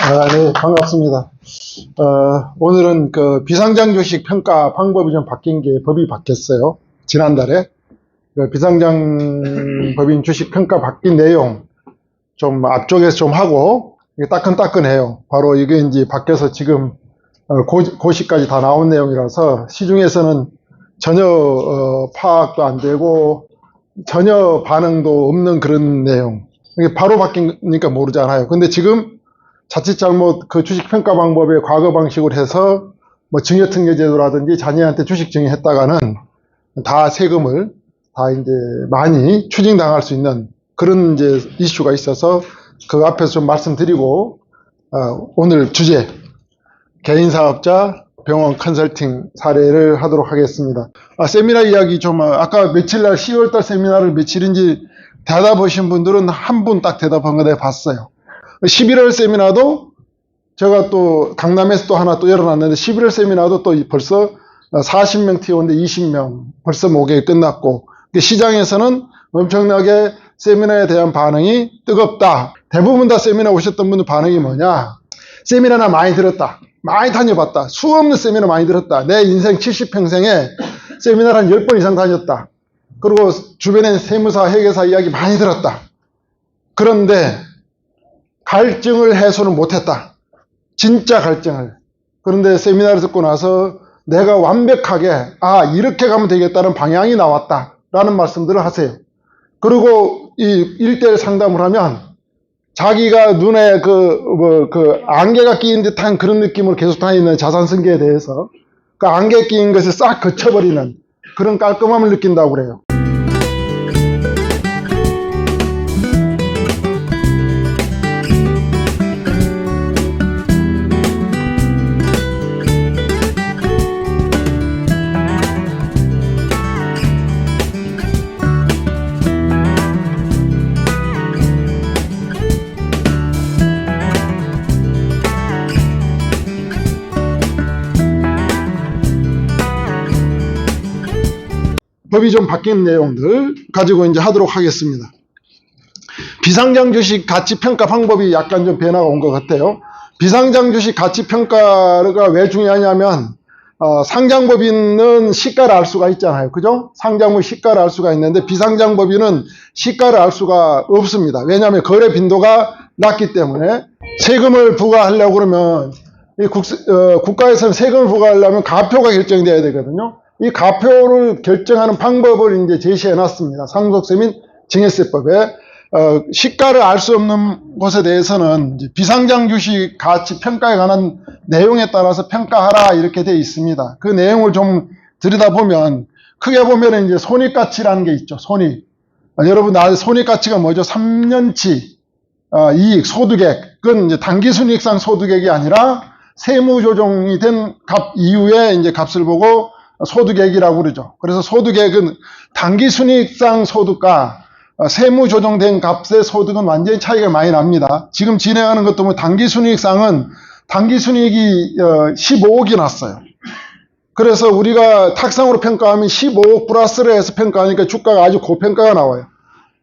네, 반갑습니다. 오늘은 그 비상장 주식 평가 방법이 좀 바뀐 게 법이 바뀌었어요. 지난달에. 그 비상장 법인 주식 평가 바뀐 내용 좀 앞쪽에서 좀 하고, 이게 따끈따끈해요. 바로 이게 이제 바뀌어서 지금 고시까지 다 나온 내용이라서 시중에서는 전혀 파악도 안 되고 전혀 반응도 없는 그런 내용. 이게 바로 바뀌니까 모르잖아요. 근데 지금 자칫 잘못 그 주식 평가 방법의 과거 방식으로 해서 뭐 증여특례 제도라든지 자녀한테 주식 증여했다가는 다 세금을 다 이제 많이 추징당할 수 있는 그런 이제 이슈가 있어서 그 앞에서 좀 말씀드리고, 오늘 주제 개인사업자 병원 컨설팅 사례를 하도록 하겠습니다. 세미나 이야기 좀, 아까 며칠날 10월달 세미나를 며칠인지 대답하신 분들은 한 분 딱 대답한 거 내가 봤어요. 11월 세미나도 제가 또 강남에서 또 하나 또 열어놨는데 11월 세미나도 또 벌써 40명 튀어오는데 20명 벌써 목요일 끝났고, 시장에서는 엄청나게 세미나에 대한 반응이 뜨겁다. 대부분 다 세미나 오셨던 분들 반응이 뭐냐? 세미나나 많이 들었다. 많이 다녀봤다. 수없는 세미나 많이 들었다. 내 인생 70평생에 세미나를 한 10번 이상 다녔다. 그리고 주변에 세무사, 회계사 이야기 많이 들었다. 그런데 갈증을 해소를 못했다. 진짜 갈증을. 그런데 세미나를 듣고 나서 내가 완벽하게 이렇게 가면 되겠다는 방향이 나왔다 라는 말씀들을 하세요. 그리고 이 1대1 상담을 하면 자기가 눈에 안개가 끼인 듯한 그런 느낌으로 계속 다니는 자산승계에 대해서 그 안개 끼인 것을 싹 거쳐버리는 그런 깔끔함을 느낀다고 그래요. 법이 좀 바뀐 내용들 가지고 이제 하도록 하겠습니다. 비상장 주식 가치 평가 방법이 약간 좀 변화가 온 것 같아요. 비상장 주식 가치 평가가 왜 중요하냐면, 상장법인은 시가를 알 수가 있잖아요. 그죠? 상장물 시가를 알 수가 있는데 비상장법인은 시가를 알 수가 없습니다. 왜냐하면 거래 빈도가 낮기 때문에. 세금을 부과하려고 그러면 국가에서는 세금을 부과하려면 가표가 결정돼야 되거든요. 이 가표를 결정하는 방법을 이제 제시해 놨습니다. 상속세 및 증여세법에. 시가를 알 수 없는 것에 대해서는 이제 비상장 주식 가치 평가에 관한 내용에 따라서 평가하라 이렇게 되어 있습니다. 그 내용을 좀 들여다보면 크게 보면 이제 손익가치라는 게 있죠. 손익. 여러분, 손익가치가 뭐죠? 3년치 이익, 소득액. 그건 이제 단기순이익상 소득액이 아니라 세무조정이 된 값 이후에 이제 값을 보고 소득액이라고 그러죠. 그래서 소득액은 단기순이익상 소득과 세무조정된 값의 소득은 완전히 차이가 많이 납니다. 지금 진행하는 것도 뭐 단기순이익상은 단기순이익이 15억이 났어요. 그래서 우리가 탁상으로 평가하면 15억 플러스를 해서 평가하니까 주가가 아주 고평가가 나와요.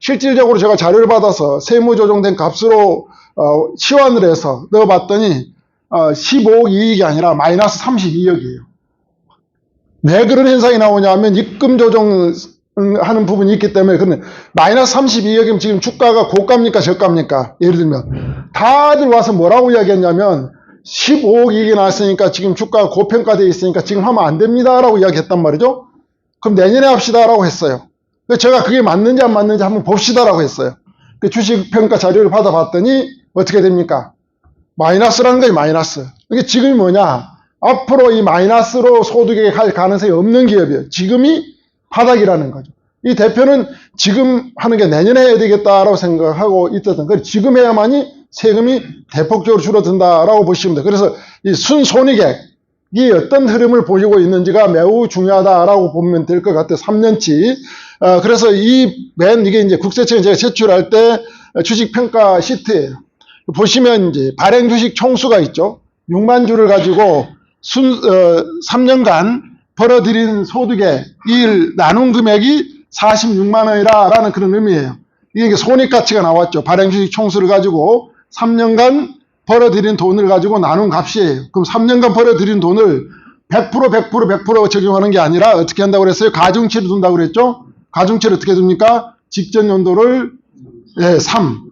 실질적으로 제가 자료를 받아서 세무조정된 값으로 치환을 해서 넣어봤더니 15억 이익이 아니라 마이너스 32억이에요. 왜 그런 현상이 나오냐면 입금 조정하는 부분이 있기 때문에. 그런데 마이너스 32억이면 지금 주가가 고가입니까 저가입니까? 예를 들면 다들 와서 뭐라고 이야기했냐면 15억 이익이 나왔으니까 지금 주가가 고평가되어 있으니까 지금 하면 안 됩니다 라고 이야기했단 말이죠. 그럼 내년에 합시다 라고 했어요. 제가 그게 맞는지 안 맞는지 한번 봅시다 라고 했어요. 그 주식평가 자료를 받아봤더니 어떻게 됩니까? 마이너스라는 거예요. 마이너스. 이게 지금이 뭐냐? 앞으로 이 마이너스로 소득액이 갈 가능성이 없는 기업이에요. 지금이 바닥이라는 거죠. 이 대표는 지금 하는 게 내년에 해야 되겠다라고 생각하고 있었던 거예요. 지금 해야만이 세금이 대폭적으로 줄어든다라고 보시면 돼요. 그래서 이 순손익액이 어떤 흐름을 보이고 있는지가 매우 중요하다라고 보면 될 것 같아요. 3년치. 그래서 이게 이제 국세청에 제가 제출할 때 주식평가 시트예요. 보시면 이제 발행 주식 총수가 있죠. 6만 주를 가지고 3년간 벌어들인 소득의 일 나눈 금액이 46만 원이라는 그런 의미예요. 이게 손익가치가 나왔죠. 발행 주식 총수를 가지고 3년간 벌어들인 돈을 가지고 나눈 값이에요. 그럼 3년간 벌어들인 돈을 100% 적용하는 게 아니라 어떻게 한다고 그랬어요? 가중치를 둔다고 그랬죠? 가중치를 어떻게 둡니까? 직전 연도를 3,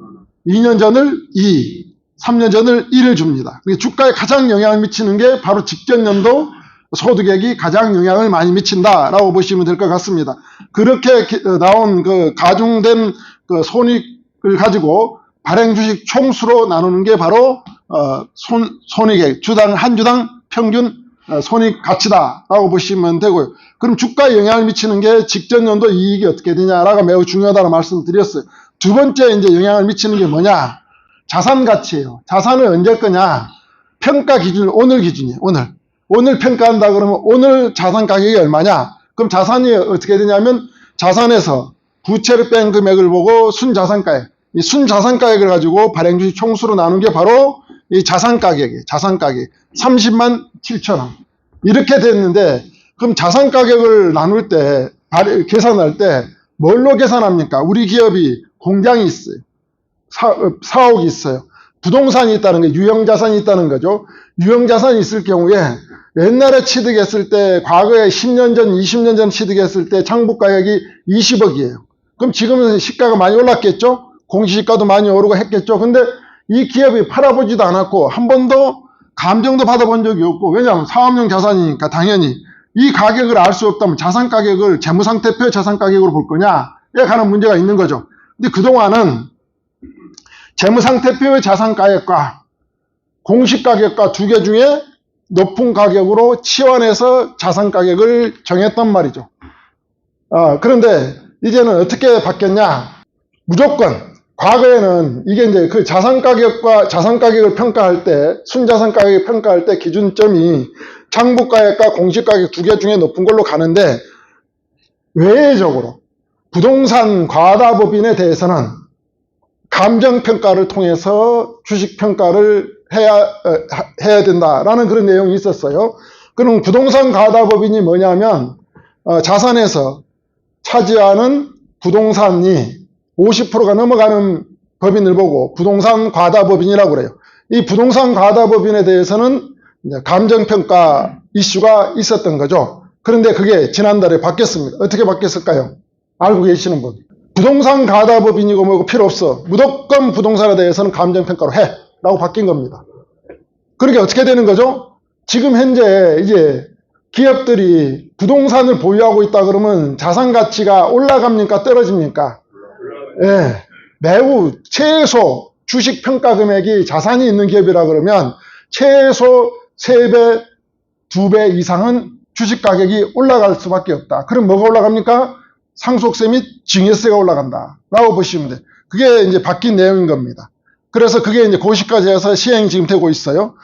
2년 전을 2, 3년 전을 1을 줍니다. 주가에 가장 영향을 미치는 게 바로 직전 연도 소득액이 가장 영향을 많이 미친다라고 보시면 될 것 같습니다. 그렇게 나온 그 가중된 그 손익을 가지고 발행 주식 총수로 나누는 게 바로 손익액, 한 주당 평균 손익 가치다라고 보시면 되고요. 그럼 주가에 영향을 미치는 게 직전 연도 이익이 어떻게 되냐라가 매우 중요하다고 말씀드렸어요. 두 번째 이제 영향을 미치는 게 뭐냐? 자산 가치예요. 자산은 언제 거냐? 평가 기준, 오늘 기준이에요. 오늘 평가한다 그러면 오늘 자산 가격이 얼마냐? 그럼 자산이 어떻게 되냐면 자산에서 부채를 뺀 금액을 보고 순자산가액, 이 순자산가액을 가지고 발행주식 총수로 나눈 게 바로 이 자산가격이에요. 자산가격 30만 7천 원 이렇게 됐는데, 그럼 자산가격을 나눌 때 계산할 때 뭘로 계산합니까? 우리 기업이 공장이 있어요. 사옥이 있어요. 부동산이 있다는 게 유형자산이 있다는 거죠. 유형자산이 있을 경우에 옛날에 취득했을 때, 과거에 10년 전, 20년 전 취득했을 때 장부가액이 20억이에요. 그럼 지금은 시가가 많이 올랐겠죠? 공시지가도 많이 오르고 했겠죠? 근데 이 기업이 팔아보지도 않았고 한 번도 감정도 받아본 적이 없고, 왜냐하면 사업용 자산이니까 당연히 이 가격을 알 수 없다면 자산가격을 재무상태표 자산가격으로 볼 거냐에 관한 문제가 있는 거죠. 근데 그동안은 재무상태표의 자산가격과 공시가격과 두 개 중에 높은 가격으로 치환해서 자산가격을 정했단 말이죠. 그런데 이제는 어떻게 바뀌었냐? 무조건 과거에는 이게 이제 그 자산가격을 평가할 때, 순자산가격을 평가할 때 기준점이 장부가격과 공시가격 두 개 중에 높은 걸로 가는데, 외외적으로 부동산 과다법인에 대해서는 감정평가를 통해서 주식평가를 해야 된다라는 그런 내용이 있었어요. 그럼 부동산 과다법인이 뭐냐면, 자산에서 차지하는 부동산이 50%가 넘어가는 법인을 보고 부동산 과다법인이라고 그래요. 이 부동산 과다법인에 대해서는 감정평가 이슈가 있었던 거죠. 그런데 그게 지난달에 바뀌었습니다. 어떻게 바뀌었을까요? 알고 계시는 분. 부동산 과다법인이고 뭐고 필요 없어. 무조건 부동산에 대해서는 감정평가로 해. 라고 바뀐 겁니다. 그러게 어떻게 되는 거죠? 지금 현재 이제 기업들이 부동산을 보유하고 있다 그러면 자산 가치가 올라갑니까? 떨어집니까? 예, 매우 최소 주식 평가 금액이 자산이 있는 기업이라 그러면 최소 3배, 2배 이상은 주식 가격이 올라갈 수밖에 없다. 그럼 뭐가 올라갑니까? 상속세 및 증여세가 올라간다. 라고 보시면 돼요. 그게 이제 바뀐 내용인 겁니다. 그래서 그게 이제 고시까지 해서 시행이 지금 되고 있어요.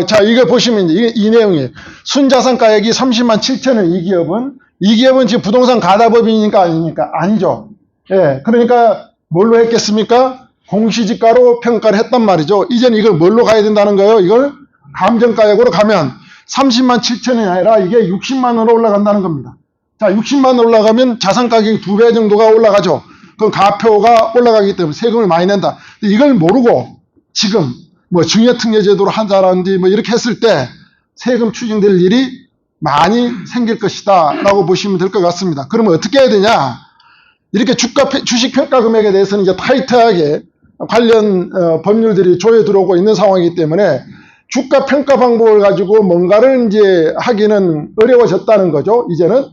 자, 이걸 보시면 이제 이 내용이에요. 순자산가액이 30만 7천 원 이 기업은 지금 부동산 가다법인이니까 아닙니까? 아니죠. 예, 그러니까 뭘로 했겠습니까? 공시지가로 평가를 했단 말이죠. 이제는 이걸 뭘로 가야 된다는 거예요? 이걸 감정가액으로 가면 30만 7천 원이 아니라 이게 60만 원으로 올라간다는 겁니다. 자, 60만 원 올라가면 자산가격이 2배 정도가 올라가죠. 그럼 가표가 올라가기 때문에 세금을 많이 낸다. 이걸 모르고 지금 뭐 증여특례제도로 한다라든지 뭐 이렇게 했을 때 세금 추징될 일이 많이 생길 것이다 라고 보시면 될 것 같습니다. 그러면 어떻게 해야 되냐? 이렇게 주식 평가 금액에 대해서는 이제 타이트하게 관련 법률들이 조에 들어오고 있는 상황이기 때문에 주가 평가 방법을 가지고 뭔가를 이제 하기는 어려워졌다는 거죠. 이제는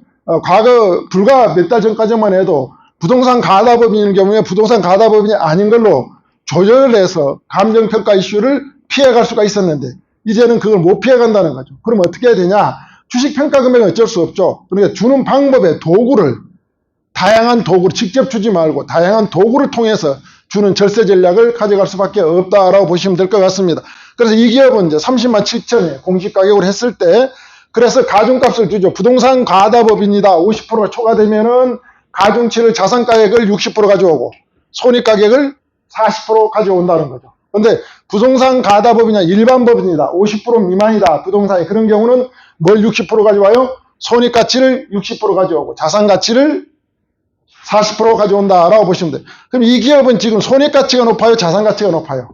과거 불과 몇 달 전까지만 해도 부동산 가다법인일 경우에 부동산 가다법인이 아닌 걸로 조절을 해서 감정평가 이슈를 피해갈 수가 있었는데 이제는 그걸 못 피해간다는 거죠. 그럼 어떻게 해야 되냐? 주식평가 금액은 어쩔 수 없죠. 그러니까 주는 방법의 도구를, 다양한 도구를 직접 주지 말고 다양한 도구를 통해서 주는 절세 전략을 가져갈 수밖에 없다라고 보시면 될 것 같습니다. 그래서 이 기업은 이제 30만 7천에 공시가격으로 했을 때 그래서 가중값을 주죠. 부동산 과다법인이다. 50%가 초과되면은 가중치를 자산가액을 60% 가져오고 손익가격을 40% 가져온다는 거죠. 그런데 부동산 가다법이냐 일반 법인이다. 50% 미만이다. 부동산이 그런 경우는 뭘 60% 가져와요? 손익가치를 60% 가져오고 자산가치를 40% 가져온다라고 보시면 돼요. 그럼 이 기업은 지금 손익가치가 높아요? 자산가치가 높아요?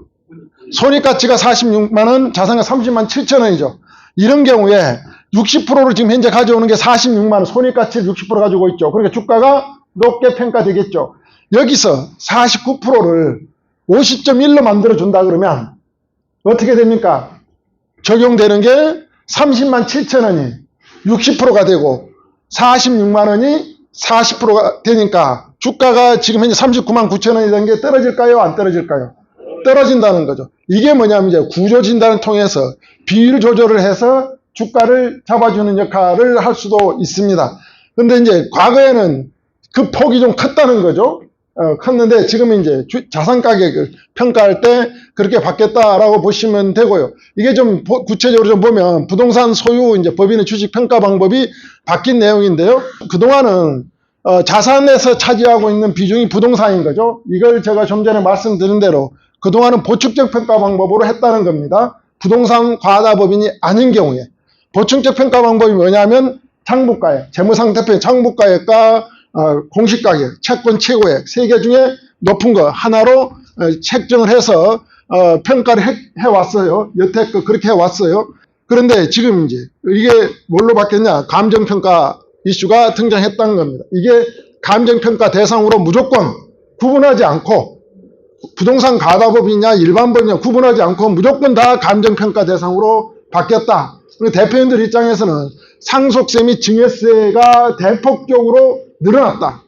손익가치가 46만 원, 자산가 30만 7천 원이죠. 이런 경우에 60%를 지금 현재 가져오는 게 46만 원, 손익가치를 60% 가지고 있죠. 그러니까 주가가 높게 평가되겠죠. 여기서 49%를 50.1로 만들어준다 그러면 어떻게 됩니까? 적용되는 게 30만 7천 원이 60%가 되고 46만 원이 40%가 되니까 주가가 지금 현재 39만 9천 원이 된 게 떨어질까요? 안 떨어질까요? 떨어진다는 거죠. 이게 뭐냐면 이제 구조 진단을 통해서 비율 조절을 해서 주가를 잡아주는 역할을 할 수도 있습니다. 근데 이제 과거에는 그 폭이 좀 컸다는 거죠. 컸는데 지금은 이제 자산 가격을 평가할 때 그렇게 받겠다라고 보시면 되고요. 이게 좀 구체적으로 좀 보면 부동산 소유 이제 법인의 주식 평가 방법이 바뀐 내용인데요. 그동안은 자산에서 차지하고 있는 비중이 부동산인 거죠. 이걸 제가 좀 전에 말씀드린 대로 그동안은 보충적 평가 방법으로 했다는 겁니다. 부동산 과다법인이 아닌 경우에. 보충적 평가 방법이 뭐냐면 장부가액, 재무상태표의 장부가액과 공시가격, 채권 최고액 세 개 중에 높은 거 하나로 책정을 해서 평가를 해왔어요. 여태껏 그렇게 해왔어요. 그런데 지금 이제 이게 뭘로 바뀌었냐? 감정평가 이슈가 등장했다는 겁니다. 이게 감정평가 대상으로 무조건 구분하지 않고 부동산 가다법이냐 일반법이냐 구분하지 않고 무조건 다 감정평가 대상으로 바뀌었다. 대표님들 입장에서는 상속세 및 증여세가 대폭적으로 늘어났다.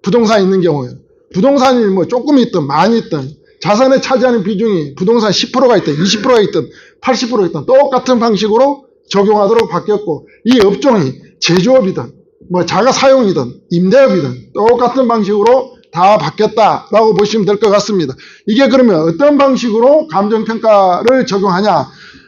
부동산이 있는 경우에. 부동산이 뭐 조금 있든 많이 있든 자산에 차지하는 비중이 부동산 10%가 있든 20%가 있든 80%가 있든 똑같은 방식으로 적용하도록 바뀌었고 이 업종이 제조업이든 뭐 자가사용이든 임대업이든 똑같은 방식으로 다 바뀌었다라고 보시면 될 것 같습니다. 이게 그러면 어떤 방식으로 감정평가를 적용하냐?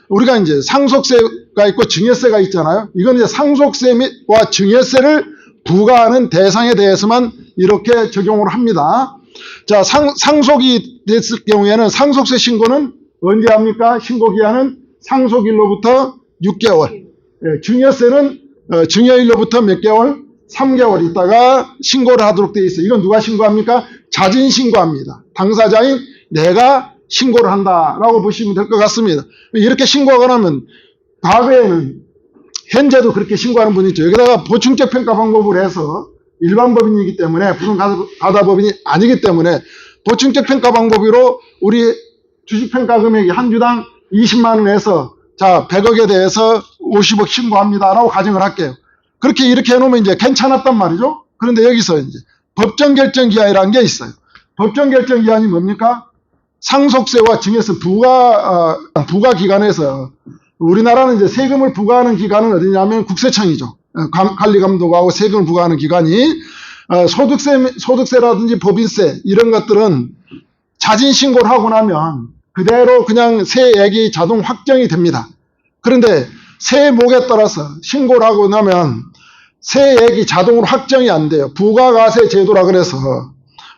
우리가 이제 상속세가 있고 증여세가 있잖아요. 이건 이제 상속세와 증여세를 부과하는 대상에 대해서만 이렇게 적용을 합니다. 자, 상속이 됐을 경우에는 상속세 신고는 언제 합니까? 신고기한은 상속일로부터 6개월. 증여세는 증여일로부터 몇 개월? 3개월 있다가 신고를 하도록 되어 있어요. 이건 누가 신고합니까? 자진 신고합니다. 당사자인 내가 신고를 한다라고 보시면 될 것 같습니다. 이렇게 신고하고 나면 과거에는 현재도 그렇게 신고하는 분이 있죠. 여기다가 보충적 평가 방법을 해서 일반 법인이기 때문에 부동산 가다법인이 아니기 때문에 보충적 평가 방법으로 우리 주식평가 금액이 한 주당 20만 원에서 자 100억에 대해서 50억 신고합니다라고 가정을 할게요. 그렇게 이렇게 해놓으면 이제 괜찮았단 말이죠. 그런데 여기서 이제 법정 결정 기한이라는 게 있어요. 법정 결정 기한이 뭡니까? 상속세와 증여세 부과 기관에서 우리나라는 이제 세금을 부과하는 기관은 어디냐면 국세청이죠. 관리감독하고 세금을 부과하는 기관이 소득세라든지 법인세 이런 것들은 자진 신고를 하고 나면 그대로 그냥 세액이 자동 확정이 됩니다. 그런데 세목에 따라서 신고를 하고 나면 세액이 자동으로 확정이 안 돼요. 부가가세 제도라 그래서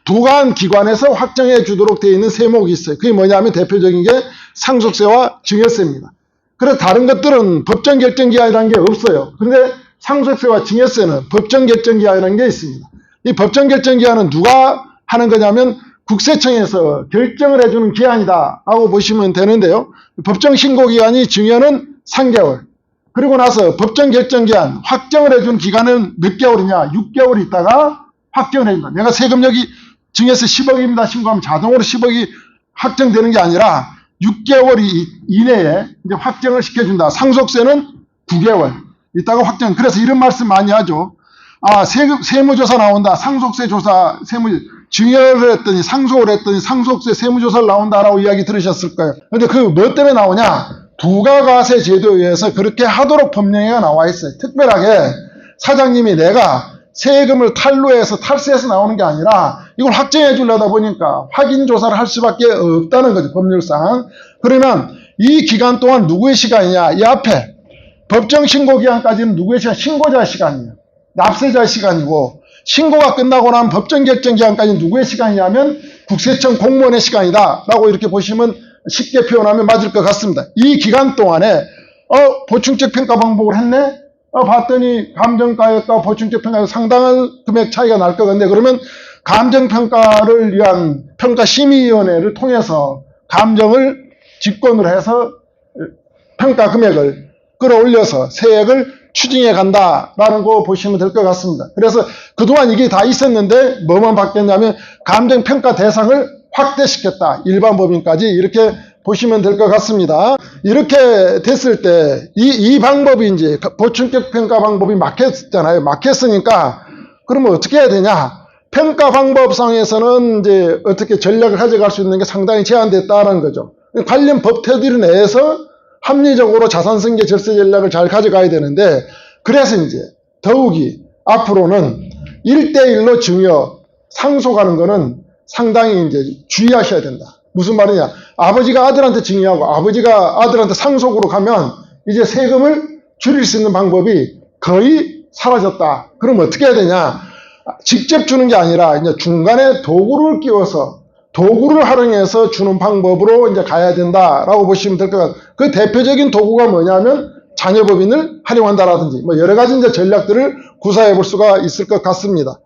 부과한 기관에서 확정해 주도록 되어 있는 세목이 있어요. 그게 뭐냐면 대표적인 게 상속세와 증여세입니다. 그래서 다른 것들은 법정 결정 기한이라는 게 없어요. 그런데 상속세와 증여세는 법정 결정 기한이라는 게 있습니다. 이 법정 결정 기한은 누가 하는 거냐면 국세청에서 결정을 해주는 기한이다 라고 보시면 되는데요. 법정 신고 기한이 증여는 3개월. 그리고 나서 법정 결정 기한 확정을 해준 기간은 몇 개월이냐? 6개월 있다가 확정을 해준다. 내가 세금력이 증여세 10억입니다. 신고하면 자동으로 10억이 확정되는 게 아니라 6개월 이내에 이제 확정을 시켜준다. 상속세는 9개월 있다가 확정. 그래서 이런 말씀 많이 하죠. 세무조사 나온다. 상속세 조사, 증여를 했더니 상속을 했더니 상속세 세무조사를 나온다라고 이야기 들으셨을 거예요. 근데 그 뭐 때문에 나오냐? 부가가세 제도에 의해서 그렇게 하도록 법령에가 나와 있어요. 특별하게 사장님이 내가 세금을 탈루해서 탈세해서 나오는 게 아니라 이걸 확정해 주려다 보니까 확인 조사를 할 수밖에 없다는 거죠. 법률상. 그러면 이 기간 동안 누구의 시간이냐? 이 앞에 법정 신고 기간까지는 누구의 시간? 신고자 시간이에요. 납세자 시간이고 신고가 끝나고 나면 법정 결정 기간까지는 누구의 시간이냐면 국세청 공무원의 시간이다 라고 이렇게 보시면 쉽게 표현하면 맞을 것 같습니다. 이 기간 동안에 보충적 평가 방법을 했네? 봤더니 감정가액과 보충적 평가가 상당한 금액 차이가 날 것 같은데 그러면 감정평가를 위한 평가심의위원회를 통해서 감정을 집권을 해서 평가 금액을 끌어올려서 세액을 추징해 간다라는 거 보시면 될 것 같습니다. 그래서 그동안 이게 다 있었는데 뭐만 바뀌었냐면 감정평가 대상을 확대시켰다. 일반 법인까지 이렇게 보시면 될 것 같습니다. 이렇게 됐을 때 이 방법이 이제 보충격 평가 방법이 막혔잖아요. 막혔으니까 그러면 어떻게 해야 되냐? 평가 방법상에서는 이제 어떻게 전략을 가져갈 수 있는 게 상당히 제한됐다는 거죠. 관련 법 테두리 내에서 합리적으로 자산승계 절세 전략을 잘 가져가야 되는데, 그래서 이제 더욱이 앞으로는 1대1로 증여, 상속하는 거는 상당히 이제 주의하셔야 된다. 무슨 말이냐? 아버지가 아들한테 증여하고 아버지가 아들한테 상속으로 가면 이제 세금을 줄일 수 있는 방법이 거의 사라졌다. 그럼 어떻게 해야 되냐? 직접 주는 게 아니라 이제 중간에 도구를 끼워서 도구를 활용해서 주는 방법으로 이제 가야 된다라고 보시면 될 것 같아요. 그 대표적인 도구가 뭐냐면 자녀법인을 활용한다라든지 뭐 여러 가지 이제 전략들을 구사해 볼 수가 있을 것 같습니다.